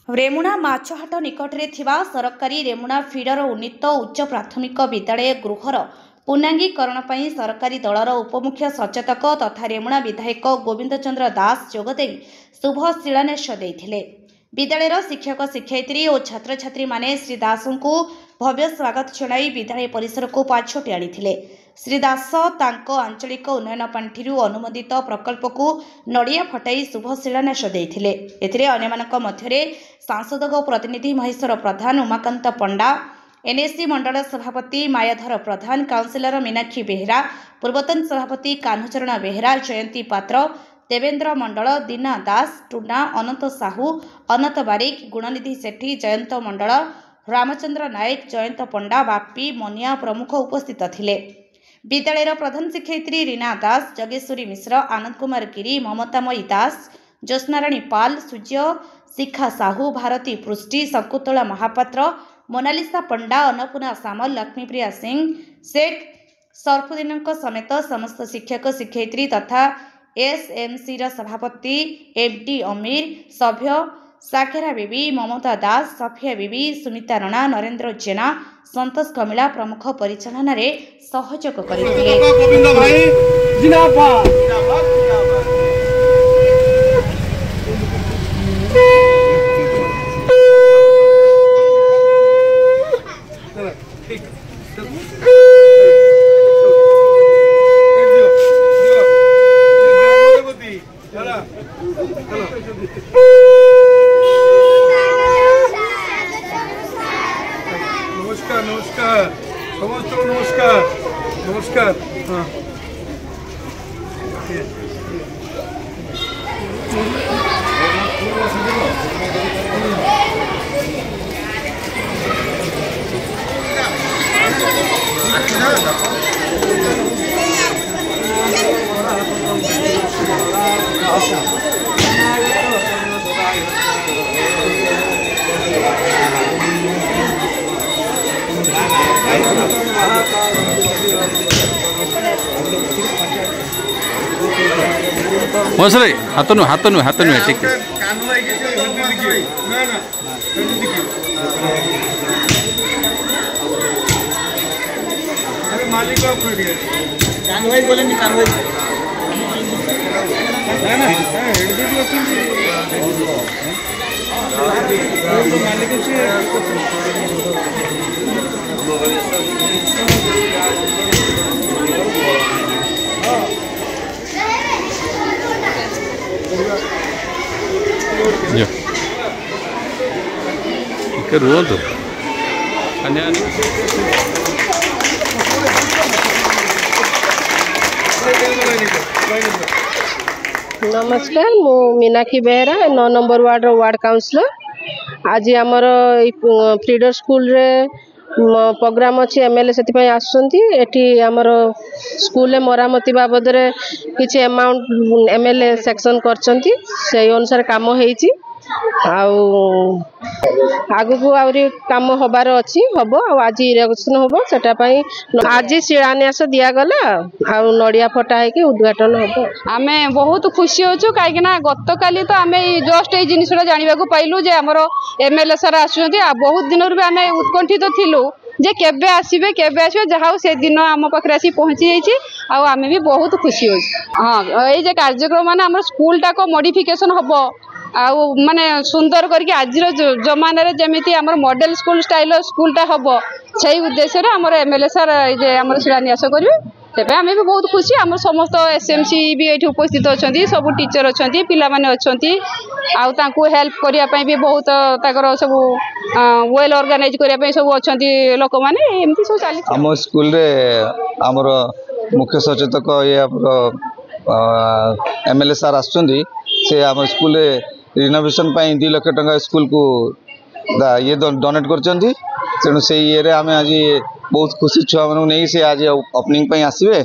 रेमुणा माछहाट निकटरे थिबा सरकारी रेमुणा फीडर उन्नीत उच्च प्राथमिक विद्यालय गृहर पूर्णांगीकरण पर सरकारी दलर उपमुख्य सचेतक तथा रेमुणा विधायक गोविंद चंद्र दास जोगदे शुभ शिलान्यास देइथिले। विद्यालयर शिक्षक शिक्षयित्री और छात्र छात्री माने श्री दास को भव्य स्वागत जणाई विद्यालय परिसर को पाछोटी आनिथिले। श्री दास तांको आंचलिक उन्नयन पांठिरु अनुमोदित प्रकल्प को नड़िया फटाई शुभ शिलान्यास देइथिले। एथिरे अन्यमानक मध्यरे सांसद प्रतिनिधि महेश्वर प्रधान, उमाकांत पंडा, एनएससी मंडल सभापति मायाधर प्रधान, काउंसिलर मीनाक्षी बेहेरा, पूर्वतन सभापति कान्हचरण बेहेरा, जयंती पात्र, देवेंद्र मंडल, दीना दास, टुना, अनंत साहू, अनंत बारिक, गुणनिधि सेठी, जयंत मंडल, रामचंद्र नायक, जयंत पंडा, बापी मनिया प्रमुख उपस्थित थिले। विद्यालयर प्रधान शिक्षयित्री रीना दास, जगेश्वरी मिश्र, आनंद कुमार गिरी, ममतामयी दास, ज्योत्स्नाराणी पाल, सूर्य शिखा साहू, भारती पृष्टि, शकुतला महापात्र, मोनालिसा पंडा, अन्नपूर्णा सामल, लक्ष्मीप्रिया सिंह, सेठ सरफुद्दीन समेत समस्त शिक्षक शिक्षयित्री तथा एसएमसी सभापति एमडी अमीर, सभ्य साखेरा बीबी, ममता दास, सफिया बीबी, सुनीता राणा, नरेंद्र जेना, संतोष कमिला प्रमुख परिचालन रे सहयोग करथिले। नमस्कार नमस्कार समस्त नमस्कार नमस्कार। हाँ मसरे हाथ नु ठीक है। मालिक कान भाई बोले कान भाई रुहतु नमस्कार, मु Meenakshi Behera 9 number ward ward councillor. आज आमर फ्रीडर स्कूल रे प्रोग्राम अच्छी एमएलए से आसुँच आमर स्कूल मरामती बाबद किसी अमाउंट एमएलए सेक्शन कर अनुसार काम होती आगु को आउरी काम हबार अच्छी हम आज इरेक्शन हम सेटापाई आज शिलान्यास दिगला आ नड़िया फटा है उद्घाटन हम। आम बहुत खुशी होचु कहीं गत काली तो आम जस्ट ये जिनसा जानवा पाइलु जे आमर एमएलए सर आसुँच बहुत दिन भी आम उत्कंठित थिलु जे केबे आसीबे जहाँ से दिन आम पाखे आसी पहुँची जाइए आम भी बहुत खुशी हो। हाँ ये कार्यक्रम माने आम स्कूल टाक मॉडिफिकेशन हम माने सुंदर करके आज जमान जमी आम मॉडल स्कूल स्टाइल स्कूलटा हम से उद्देश्य आम एमएलए सर ये आम शिलान्यास करेंगे तेज आम भी बहुत खुशी। आम समस्त एसएमसी भी ये उपस्थित अच्छा सब टीचर अच्छा पिला माने अच्छा हेल्प करने भी बहुत सब वेल ऑर्गेनाइज करने सब अच्छा लोक मैंने एमती सब चली। आम स्कूल रे आमर मुख्य सचेतक ये एमएलए सार आसुँच से आम स्कूल रिनोवेशन 2 लाख टंका स्कूल को ये डोनेट कर तेणु से ये आम आज बहुत खुशी छुआ मानू नहीं से आज ओपनिंग आसवे।